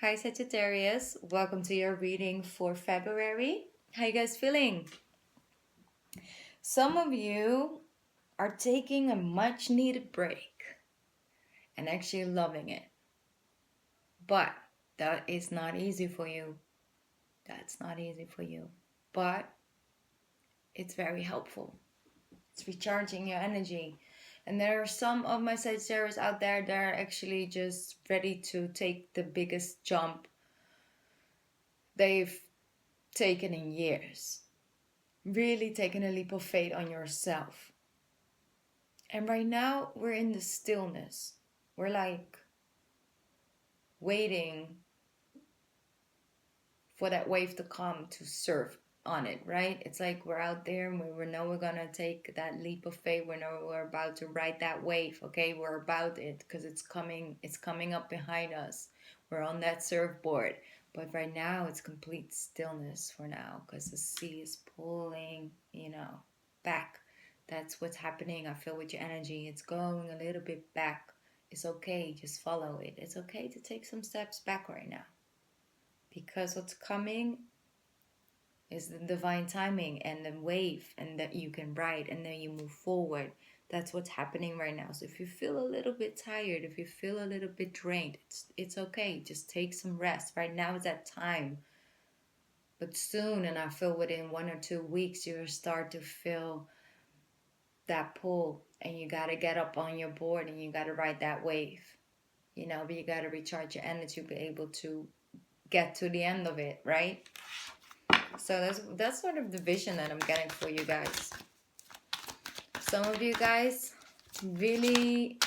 Hi Sagittarius, welcome to your reading for February. How you guys feeling? Some of you are taking a much needed break and actually loving it. But that is not easy for you. That's not easy for you. But it's very helpful. It's recharging your energy. And there are some of my Sagittarius out there that are actually just ready to take the biggest jump they've taken in years. Really taking a leap of faith on yourself. And right now we're in the stillness. We're like waiting for that wave to come to surf on it, right? It's like we're out there and we know we're gonna take that leap of faith. We know we're about to ride that wave. Okay, we're about it because it's coming up behind us. We're on that surfboard. But right now it's complete stillness for now because the sea is pulling, back. That's what's happening. I feel with your energy. It's going a little bit back. It's okay. Just follow it. It's okay to take some steps back right now. Because what's coming is the divine timing and the wave, and that you can ride and then you move forward. That's what's happening right now. So if you feel a little bit tired, if you feel a little bit drained, it's okay. Just take some rest. Right now is that time. But soon, and I feel within 1 or 2 weeks, you'll start to feel that pull, and you got to get up on your board and you got to ride that wave. But you got to recharge your energy to be able to get to the end of it, right? So that's sort of the vision that I'm getting for you guys. Some of you guys really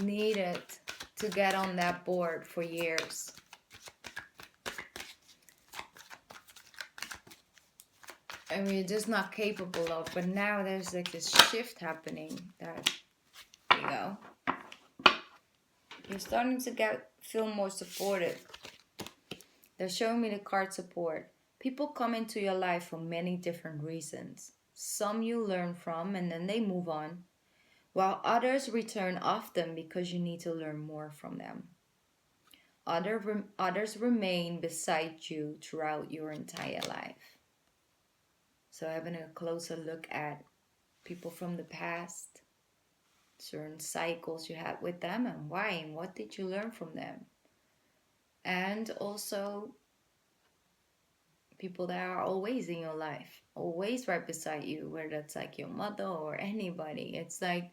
needed to get on that board for years. And we're just not capable of. But now there's like this shift happening. There you go. You're starting to feel more supported. They're showing me the card support. People come into your life for many different reasons. Some you learn from and then they move on, while others return often because you need to learn more from them. Others remain beside you throughout your entire life. So having a closer look at people from the past, certain cycles you had with them and why, and what did you learn from them. And also people that are always in your life, always right beside you, whether that's like your mother or anybody. It's like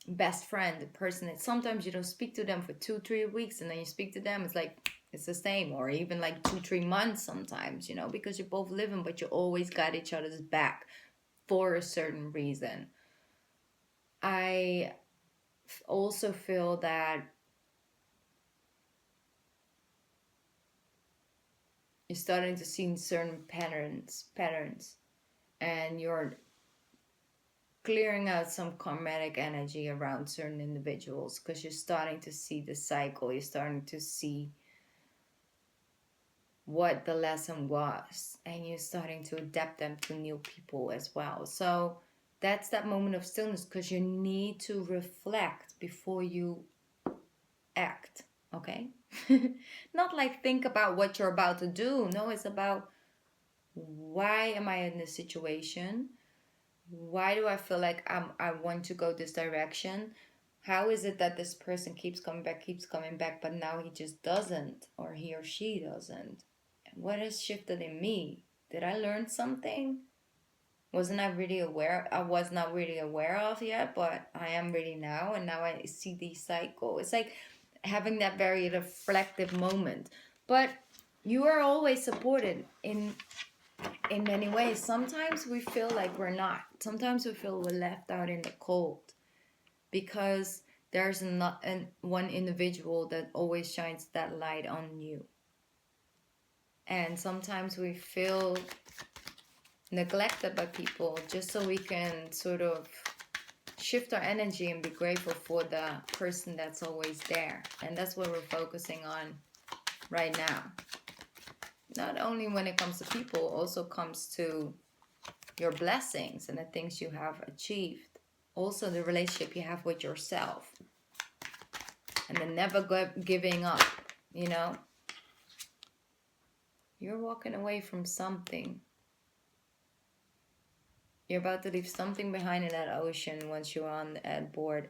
best friend, the person that sometimes you don't speak to them for 2-3 weeks, and then you speak to them, it's like it's the same, or even like 2-3 months sometimes, because you're both living, but you always got each other's back for a certain reason. I also feel that you're starting to see certain patterns, and you're clearing out some karmatic energy around certain individuals because you're starting to see the cycle. You're starting to see what the lesson was, and you're starting to adapt them to new people as well. So that's that moment of stillness, because you need to reflect before you act. Okay. Not like think about what you're about to do. No, it's about, why am I in this situation? Why do I feel like I want to go this direction? How is it that this person keeps coming back, but now he just doesn't, or he or she doesn't? And what has shifted in me? Did I learn something? I was not really aware of yet, but I am really now, and now I see the cycle. It's like having that very reflective moment. But you are always supported in many ways. Sometimes we feel like we're not. Sometimes we feel we're left out in the cold because there's not one individual that always shines that light on you. And sometimes we feel neglected by people, just so we can sort of shift our energy and be grateful for the person that's always there. And that's what we're focusing on right now. Not only when it comes to people, also comes to your blessings and the things you have achieved. Also the relationship you have with yourself. and then never giving up, you know. You're walking away from something. You're about to leave something behind in that ocean once you're on board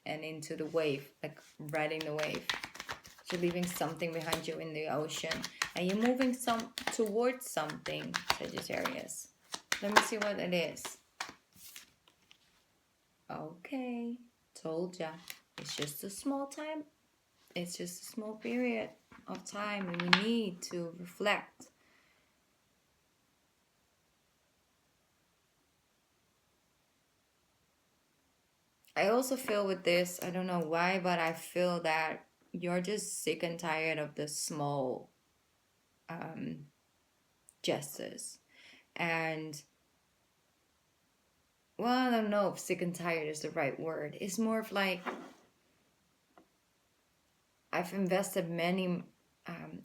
and into the wave, like riding the wave. You're leaving something behind you in the ocean, and you're moving towards something, Sagittarius. Let me see what it is. Okay, told ya. It's just a small time. It's just a small period of time, and we need to reflect. I also feel with this, I don't know why, but I feel that you're just sick and tired of the small gestures. And, well, I don't know if sick and tired is the right word. It's more of like, I've invested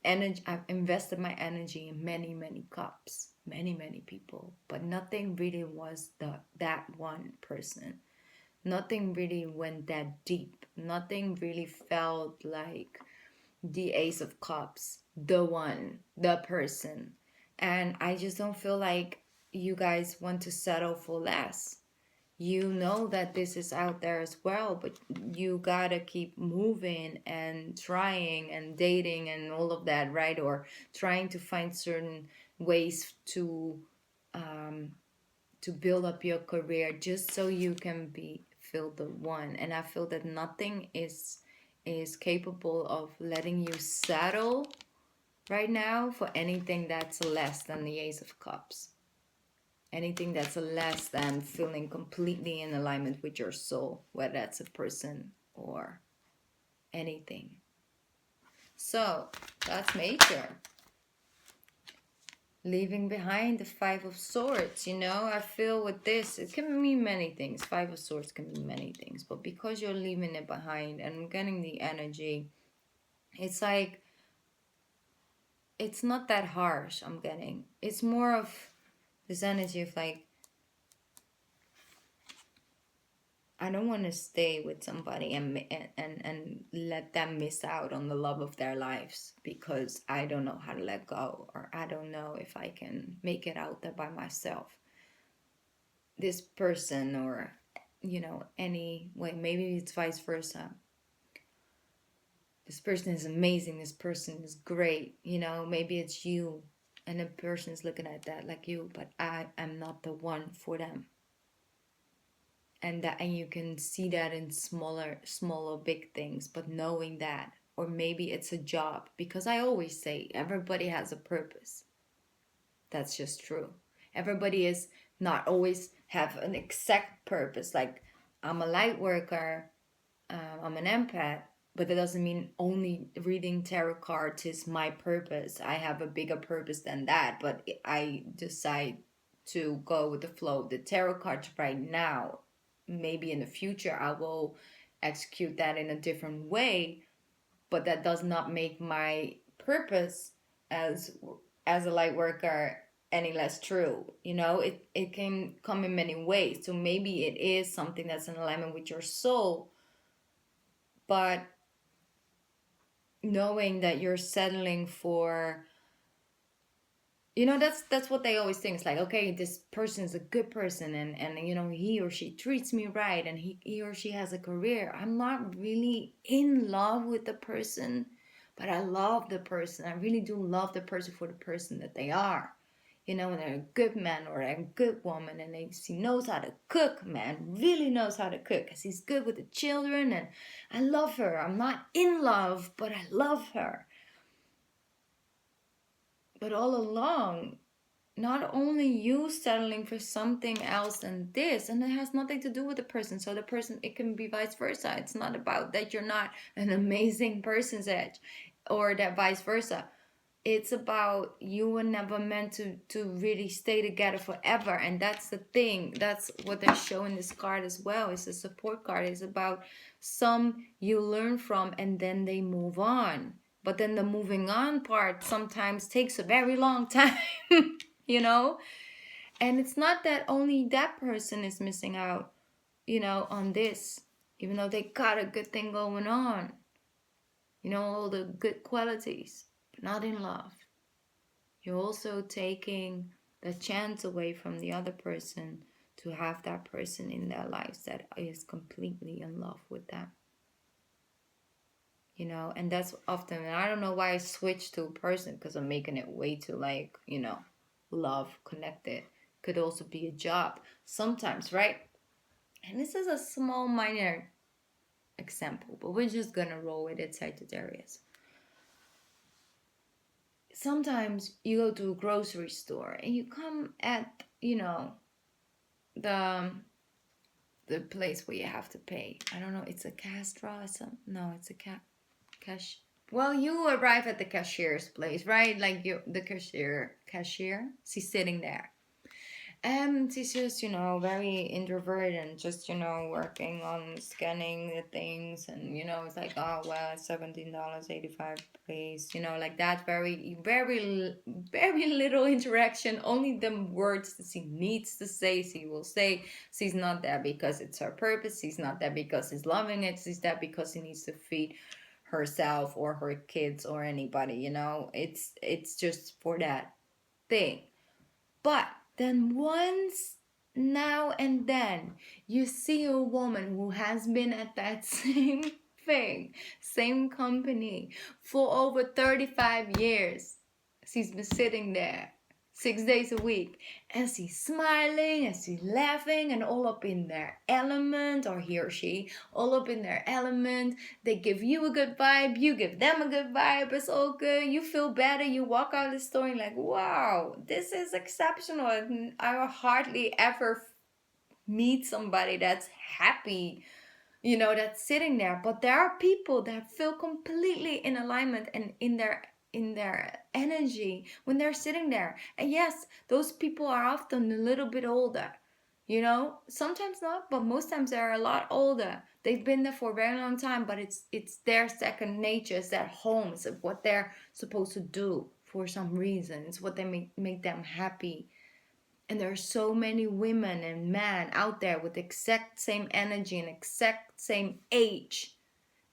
I've invested my energy in many cups, many people, but nothing really was that one person. Nothing really went that deep. Nothing really felt like the Ace of Cups, the one, the person. And I just don't feel like you guys want to settle for less. You know that this is out there as well, but you gotta keep moving and trying and dating and all of that, right? Or trying to find certain ways to build up your career just so you can feel the one. And I feel that nothing is capable of letting you settle right now for anything that's less than the Ace of Cups. Anything that's less than feeling completely in alignment with your soul, whether that's a person or anything. So that's major. Leaving behind the Five of Swords, you know, I feel with this, it can mean many things. Five of Swords can mean many things, but because you're leaving it behind and I'm getting the energy, it's like, it's not that harsh, I'm getting. It's more of this energy of like, I don't want to stay with somebody and let them miss out on the love of their lives because I don't know how to let go, or I don't know if I can make it out there by myself. This person, or, you know, any way, maybe it's vice versa. This person is amazing, this person is great, you know, maybe it's you and the person is looking at that like you, but I am not the one for them. And you can see that in smaller big things, but knowing that, or maybe it's a job, because I always say everybody has a purpose. That's just true. Everybody is not always have an exact purpose. Like, I'm a light worker, I'm an empath, but that doesn't mean only reading tarot cards is my purpose. I have a bigger purpose than that, but I decide to go with the flow. The tarot cards right now, maybe in the future I will execute that in a different way, but that does not make my purpose as a light worker any less true. You know, it can come in many ways. So maybe it is something that's in alignment with your soul, but knowing that you're settling for, you know, that's what they always think. It's like, okay, this person is a good person, and you know, he or she treats me right, and he or she has a career. I'm not really in love with the person, but I love the person. I really do love the person for the person that they are. You know, and they're a good man or a good woman, and she knows how to cook, man, really knows how to cook, because he's good with the children, and I love her. I'm not in love, but I love her. But all along, not only you settling for something else than this, and it has nothing to do with the person. So the person, it can be vice versa. It's not about that you're not an amazing person's edge, or that vice versa. It's about you were never meant to really stay together forever. And that's the thing. That's what they show in this card as well. It's a support card. It's about some you learn from and then they move on. But then the moving on part sometimes takes a very long time, you know? And it's not that only that person is missing out, you know, on this, even though they got a good thing going on. you know, all the good qualities, but not in love. You're also taking the chance away from the other person to have that person in their lives that is completely in love with them. You know, and that's often, and I don't know why I switched to a person, because I'm making it way too, like, you know, love connected. Could also be a job sometimes, right? And this is a small minor example, but we're just gonna roll with it, Sagittarius. Sometimes you go to a grocery store and you come at, you know, the place where you have to pay. I don't know, it's a cash draw or something. No, it's a cash. Well, you arrive at the cashier's place, right? Like the cashier, she's sitting there. And she's just, you know, very introverted and just, you know, working on scanning the things. And, you know, it's like, oh, well, it's $17.85, please. You know, like that very, very, very little interaction. Only the words that she needs to say, she will say. She's not there because it's her purpose. She's not there because she's loving it. She's there because she needs to feed herself or her kids or anybody, you know. It's just for that thing. But then once now and then you see a woman who has been at that same thing, same company for over 35 years. She's been sitting there 6 days a week, and she's smiling and she's laughing and all up in their element, or he or she all up in their element. They give you a good vibe, you give them a good vibe, it's all good, you feel better, you walk out of the store and like, wow, this is exceptional. And I hardly ever meet somebody that's happy, you know, that's sitting there. But there are people that feel completely in alignment and in their energy when they're sitting there. And yes, those people are often a little bit older, you know, sometimes not, but most times they're a lot older. They've been there for a very long time, but it's their second nature, it's their home, it's what they're supposed to do for some reason, it's what they make them happy. And there are so many women and men out there with the exact same energy and exact same age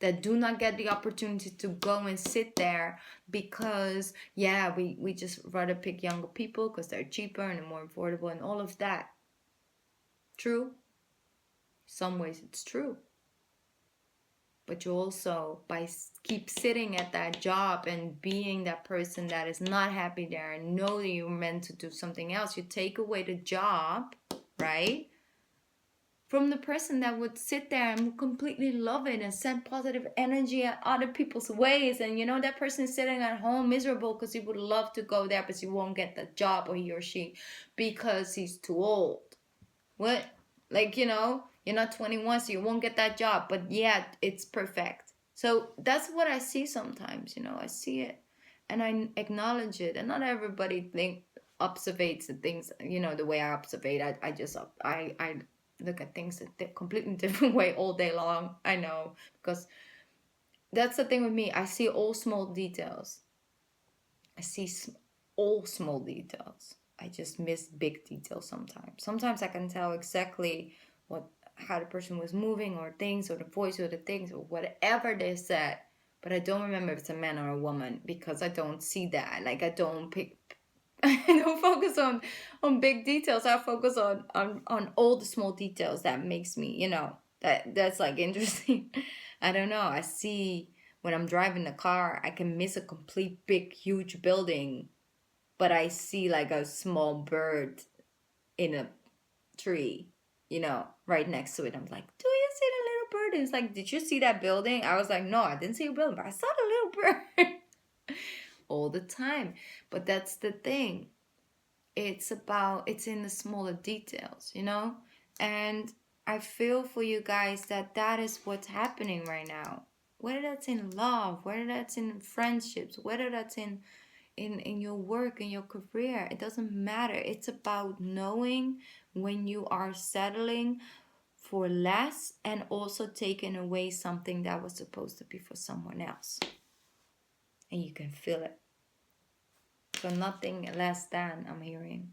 that do not get the opportunity to go and sit there because, yeah, we just rather pick younger people because they're cheaper and more affordable and all of that. True. Some ways it's true. But you also, by keep sitting at that job and being that person that is not happy there and know that you're meant to do something else, you take away the job, right, from the person that would sit there and would completely love it and send positive energy at other people's ways. And you know, that person is sitting at home miserable because he would love to go there, but he won't get the job, or he or she, because he's too old. What? Like, you know, you're not 21, so you won't get that job, but yeah, it's perfect. So that's what I see sometimes, you know, I see it and I acknowledge it. And not everybody observates the things, you know, the way I observate. I look at things a completely different way all day long. I know, because that's the thing with me. I see all small details. I see all small details. I just miss big details sometimes. Sometimes I can tell exactly how the person was moving, or things, or the voice, or the things, or whatever they said, but I don't remember if it's a man or a woman because I don't see that. Like, I don't focus on big details. I focus on all the small details that makes me, you know, that's like interesting. I don't know. I see when I'm driving the car, I can miss a complete big huge building, but I see like a small bird in a tree, you know, right next to it. I'm like, do you see the little bird? And it's like, did you see that building? I was like, no, I didn't see a building, but I saw the little bird. All the time. But that's the thing. It's in the smaller details, you know? And I feel for you guys that is what's happening right now. Whether that's in love, whether that's in friendships, whether that's in your work, in your career, it doesn't matter. It's about knowing when you are settling for less and also taking away something that was supposed to be for someone else. And you can feel it. So nothing less than, I'm hearing.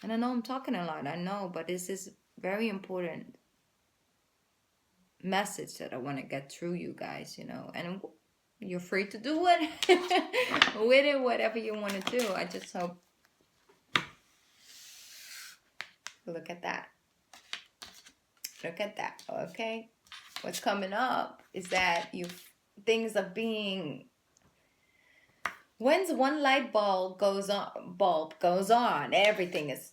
And I know I'm talking a lot, I know, but this is very important message that I want to get through you guys, you know. And You're free to do it with it, whatever you want to do. I just hope. Look at that. Look at that. Okay. What's coming up is that things are being. Once one light bulb goes on, everything is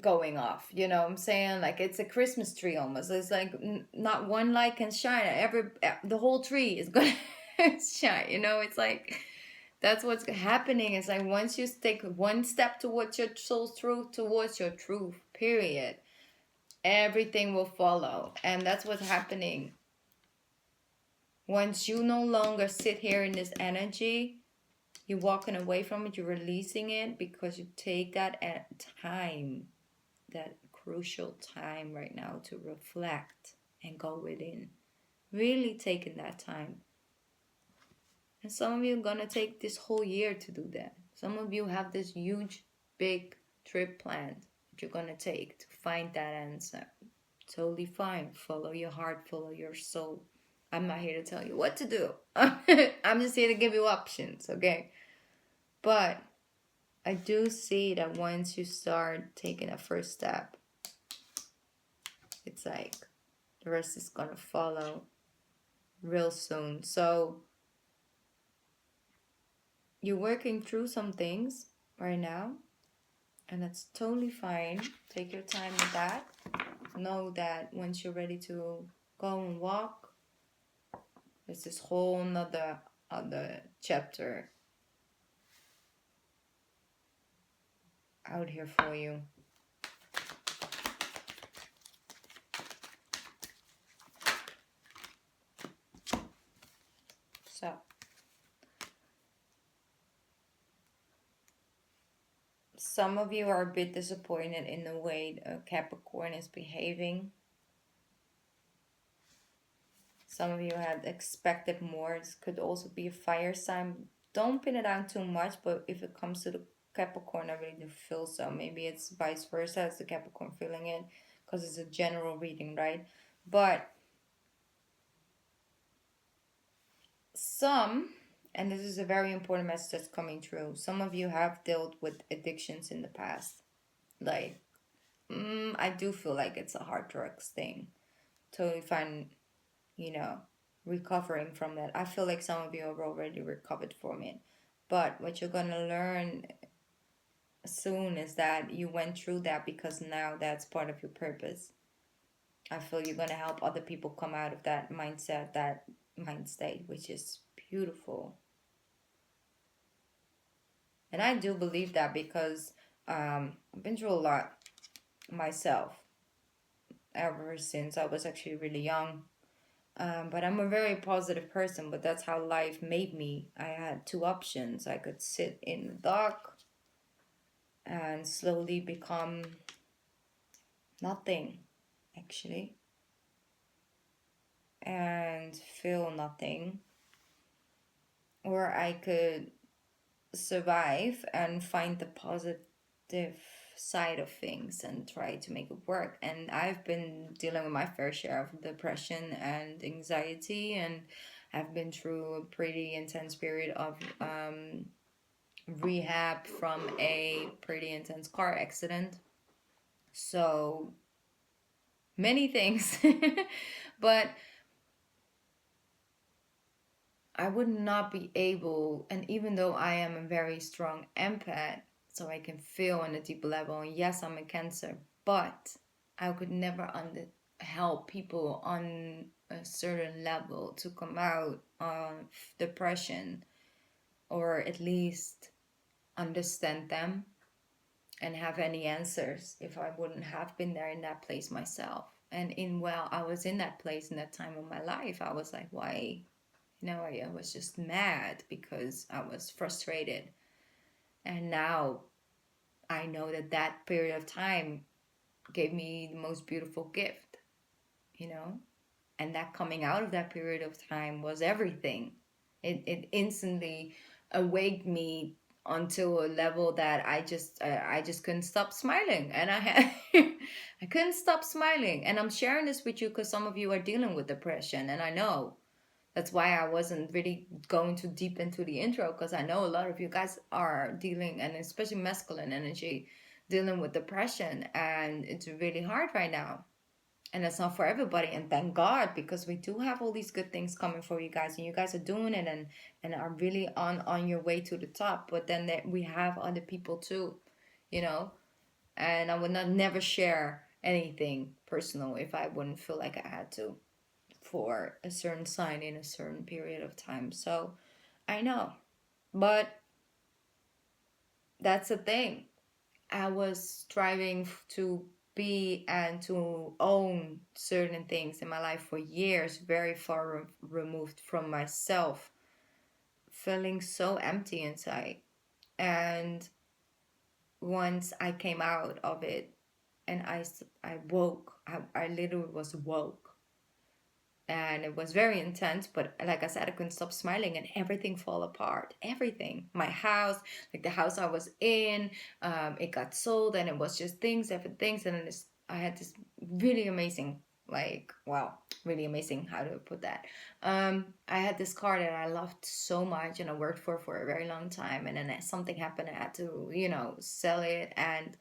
going off. You know what I'm saying? Like it's a Christmas tree almost. It's like not one light can shine. The whole tree is gonna shine. You know, it's like that's what's happening. It's like once you take one step towards your soul's truth, towards your truth, period, everything will follow. And that's what's happening. Once you no longer sit here in this energy, you're walking away from it, you're releasing it because you take that time, that crucial time right now to reflect and go within. Really taking that time. And some of you are going to take this whole year to do that. Some of you have this huge, big trip planned that you're going to take to find that answer. Totally fine. Follow your heart, follow your soul. I'm not here to tell you what to do. I'm just here to give you options, okay? But I do see that once you start taking a first step, it's like the rest is going to follow real soon. So you're working through some things right now, and that's totally fine. Take your time with that. Know that once you're ready to go and walk, there's this whole other chapter out here for you. So some of you are a bit disappointed in the way Capricorn is behaving. Some of you had expected more. This could also be a fire sign. Don't pin it down too much, but if it comes to the Capricorn, I really do feel so. Maybe it's vice versa, as the Capricorn feeling it, because it's a general reading, right? But and this is a very important message that's coming through, some of you have dealt with addictions in the past. Like, I do feel like it's a hard drugs thing. Totally fine, recovering from that. I feel like some of you have already recovered from it. But what you're going to learn soon is that you went through that because now that's part of your purpose. I feel you're going to help other people come out of that mindset, that mind state, which is beautiful. And I do believe that because I've been through a lot myself ever since I was actually really young. But I'm a very positive person, but that's how life made me. I had two options. I could sit in the dark and slowly become nothing, actually, and feel nothing. Or I could survive and find the positive side of things and try to make it work. And I've been dealing with my fair share of depression and anxiety, and I've been through a pretty intense period of rehab from a pretty intense car accident. So many things. But I would not be able, and even though I am a very strong empath, so I can feel on a deep level, and yes, I'm a Cancer, but I could never help people on a certain level to come out of depression, or at least understand them and have any answers if I wouldn't have been there in that place myself. And I was in that place in that time of my life, I was like, why? I was just mad because I was frustrated. And now I know that period of time gave me the most beautiful gift, and that coming out of that period of time was everything. It instantly awaked me onto a level that I just couldn't stop smiling, and I couldn't stop smiling. And I'm sharing this with you because some of you are dealing with depression, and I know That's why I wasn't really going too deep into the intro, because I know a lot of you guys are dealing, and especially masculine energy, dealing with depression, and it's really hard right now. And it's not for everybody, and thank God, because we do have all these good things coming for you guys, and you guys are doing it, and are really on your way to the top. But then we have other people too, you know. And I would not never share anything personal if I wouldn't feel like I had to for a certain sign in a certain period of time. So I know, but that's the thing. I was striving to be and to own certain things in my life for years, very far removed from myself, feeling so empty inside. And once I came out of it, and I woke, I literally was woke. And it was very intense, but like I said, I couldn't stop smiling, and everything fall apart. Everything, my house, like the house I was in, it got sold, and it was just things after things. And then I had this really amazing, like, wow, really amazing, how to put that. I had this car that I loved so much, and I worked for a very long time, and then something happened, I had to, sell it. And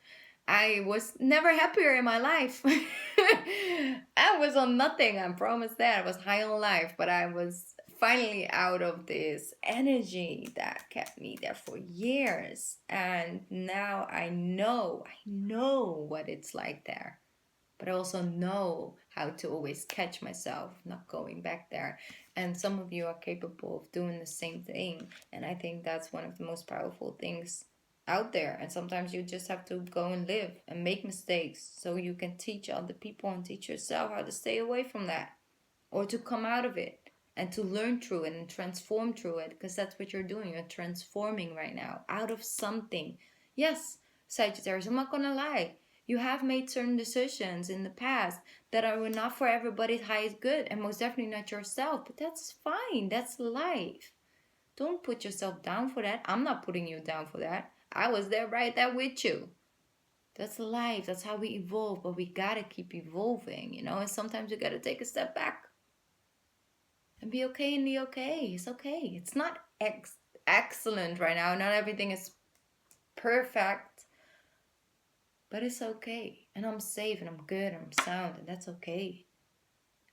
I was never happier in my life. I was on nothing, I promise that. I was high on life, but I was finally out of this energy that kept me there for years. And now I know what it's like there. But I also know how to always catch myself not going back there. And some of you are capable of doing the same thing. And I think that's one of the most powerful things out there. And sometimes you just have to go and live and make mistakes so you can teach other people and teach yourself how to stay away from that, or to come out of it and to learn through it and transform through it, because that's what you're doing. You're transforming right now out of something. Yes, Sagittarius, I'm not gonna lie, you have made certain decisions in the past that are not for everybody's highest good, and most definitely not yourself, but that's fine. That's life. Don't put yourself down for that. I'm not putting you down for that. I was there right there with you. That's life. That's how we evolve. But we gotta keep evolving, and sometimes you gotta take a step back and be okay in the okay. It's okay. It's not excellent right now. Not everything is perfect, but it's okay. And I'm safe, and I'm good, and I'm sound, and that's okay.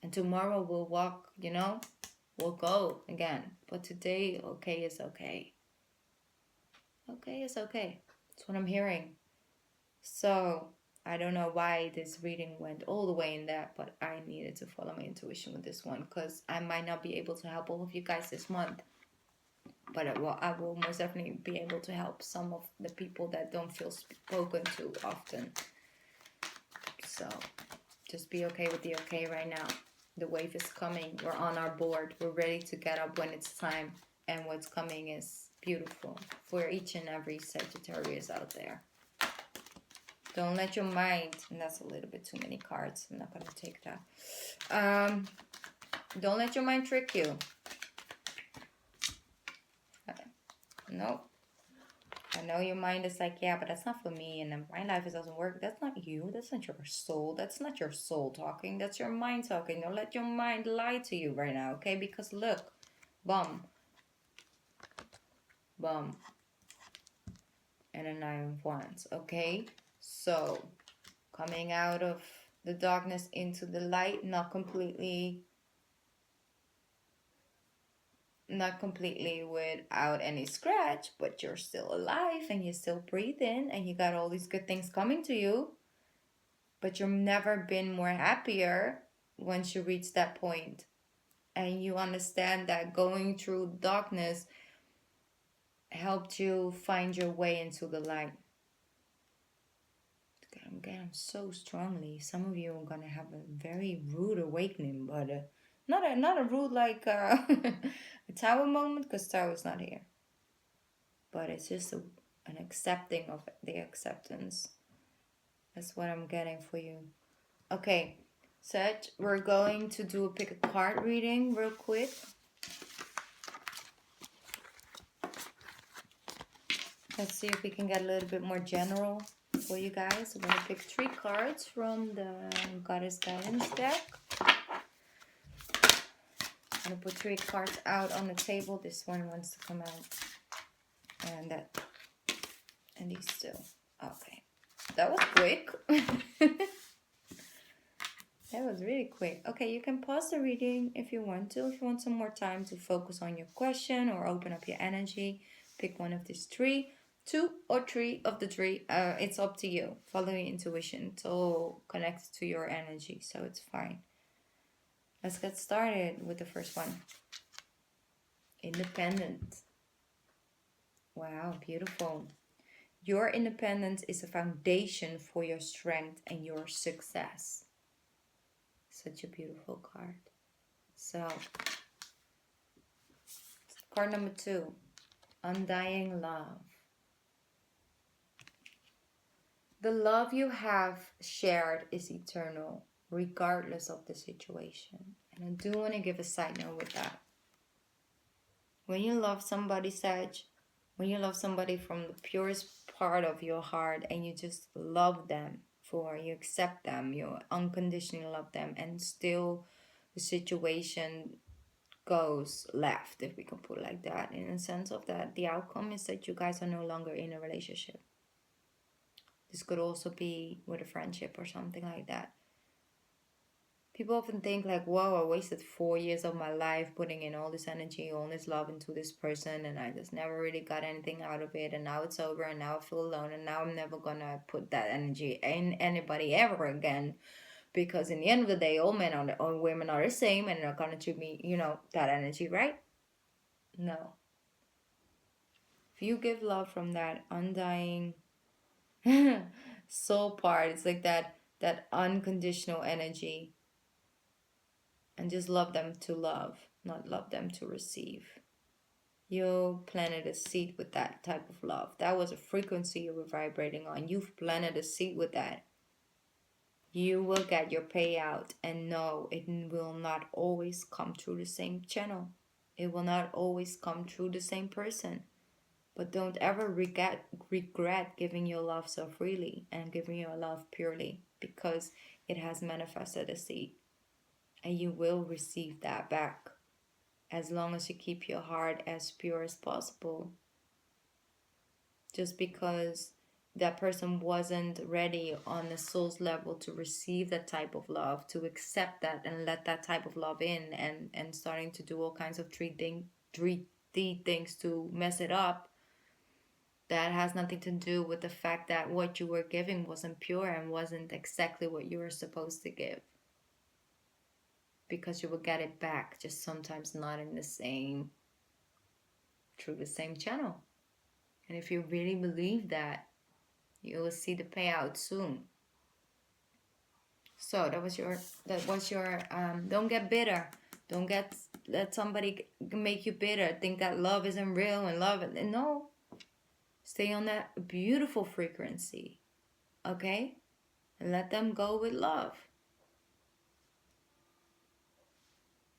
And tomorrow we'll walk, we'll go again. But today, okay is okay. Okay is okay. That's what I'm hearing. So I don't know why this reading went all the way in that, but I needed to follow my intuition with this one, because I might not be able to help all of you guys this month, but I will most definitely be able to help some of the people that don't feel spoken to often. So just be okay with the okay right now. The wave is coming. We're on our board. We're ready to get up when it's time. And what's coming is beautiful for each and every Sagittarius out there. Don't let your mind, and that's a little bit too many cards. I'm not going to take that. Don't let your mind trick you. No. I know your mind is like, yeah, but that's not for me, and then my life doesn't work. That's not you. That's not your soul. That's not your soul talking. That's your mind talking. Don't let your mind lie to you right now, okay? Because look, bum, bum, and a 9 of Wands, okay? So, coming out of the darkness into the light, not completely without any scratch, but you're still alive, and you're still breathing, and you got all these good things coming to you. But you've never been more happier once you reach that point. And you understand that going through darkness helped you find your way into the light. I'm getting so strongly. Some of you are gonna have a very rude awakening, but not a rude like a Tower moment, because Tower's not here. But it's just an accepting of the acceptance. That's what I'm getting for you. Okay, Sag, we're going to do a pick a card reading real quick. Let's see if we can get a little bit more general for you guys. We're going to pick 3 cards from the Goddess Guidance deck. I'm gonna put 3 cards out on the table. This one wants to come out. And that. And these 2. Okay. That was quick. That was really quick. Okay, you can pause the reading if you want to. If you want some more time to focus on your question or open up your energy, pick one of these 3. 2 or 3 of the 3. It's up to you. Follow your intuition. It's all connected to your energy, so it's fine. Let's get started with the first one. Independent. Wow, beautiful. Your independence is a foundation for your strength and your success. Such a beautiful card. So, card number 2. Undying love. The love you have shared is eternal, regardless of the situation. And I do want to give a side note with that. When you love somebody, Sag, when you love somebody from the purest part of your heart and you just love them, you accept them, you unconditionally love them, and still the situation goes left, if we can put it like that, in the sense of that the outcome is that you guys are no longer in a relationship. This could also be with a friendship or something like that. People often think like, whoa, I wasted 4 years of my life putting in all this energy, all this love into this person, and I just never really got anything out of it, and now it's over, and now I feel alone, and now I'm never gonna put that energy in anybody ever again, because in the end of the day, all women are the same, and they're gonna treat me, that energy, right? No. If you give love from that undying soul part, it's like that unconditional energy. And just love them to love, not love them to receive. You planted a seed with that type of love. That was a frequency you were vibrating on. You've planted a seed with that. You will get your payout, and no, it will not always come through the same channel. It will not always come through the same person. But don't ever regret giving your love so freely and giving your love purely, because it has manifested a seed. And you will receive that back as long as you keep your heart as pure as possible. Just because that person wasn't ready on the soul's level to receive that type of love, to accept that and let that type of love in, and starting to do all kinds of 3D things to mess it up, that has nothing to do with the fact that what you were giving wasn't pure and wasn't exactly what you were supposed to give. Because you will get it back, just sometimes not in the same, through the same channel. And if you really believe that, you will see the payout soon. So that was your don't get bitter. Don't let somebody make you bitter. Think that love isn't real and no. Stay on that beautiful frequency. Okay? And let them go with love.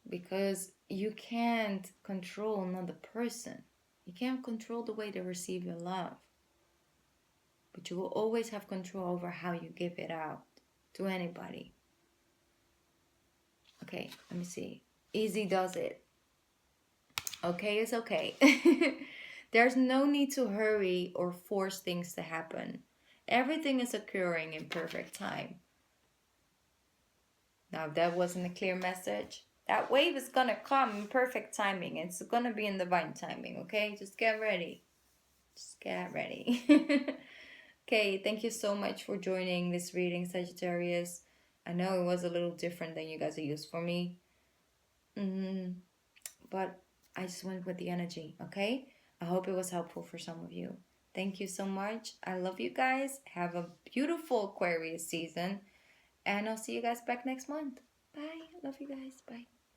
Because you can't control another person. You can't control the way they receive your love. But you will always have control over how you give it out to anybody. Okay, let me see. Easy does it. Okay is okay. There's no need to hurry or force things to happen. Everything is occurring in perfect time. Now, if that wasn't a clear message, that wave is going to come in perfect timing. It's going to be in divine timing, okay? Just get ready. Just get ready. Okay, thank you so much for joining this reading, Sagittarius. I know it was a little different than you guys are used for me. But I just went with the energy, okay? I hope it was helpful for some of you. Thank you so much. I love you guys. Have a beautiful Aquarius season. And I'll see you guys back next month. Bye. Love you guys. Bye.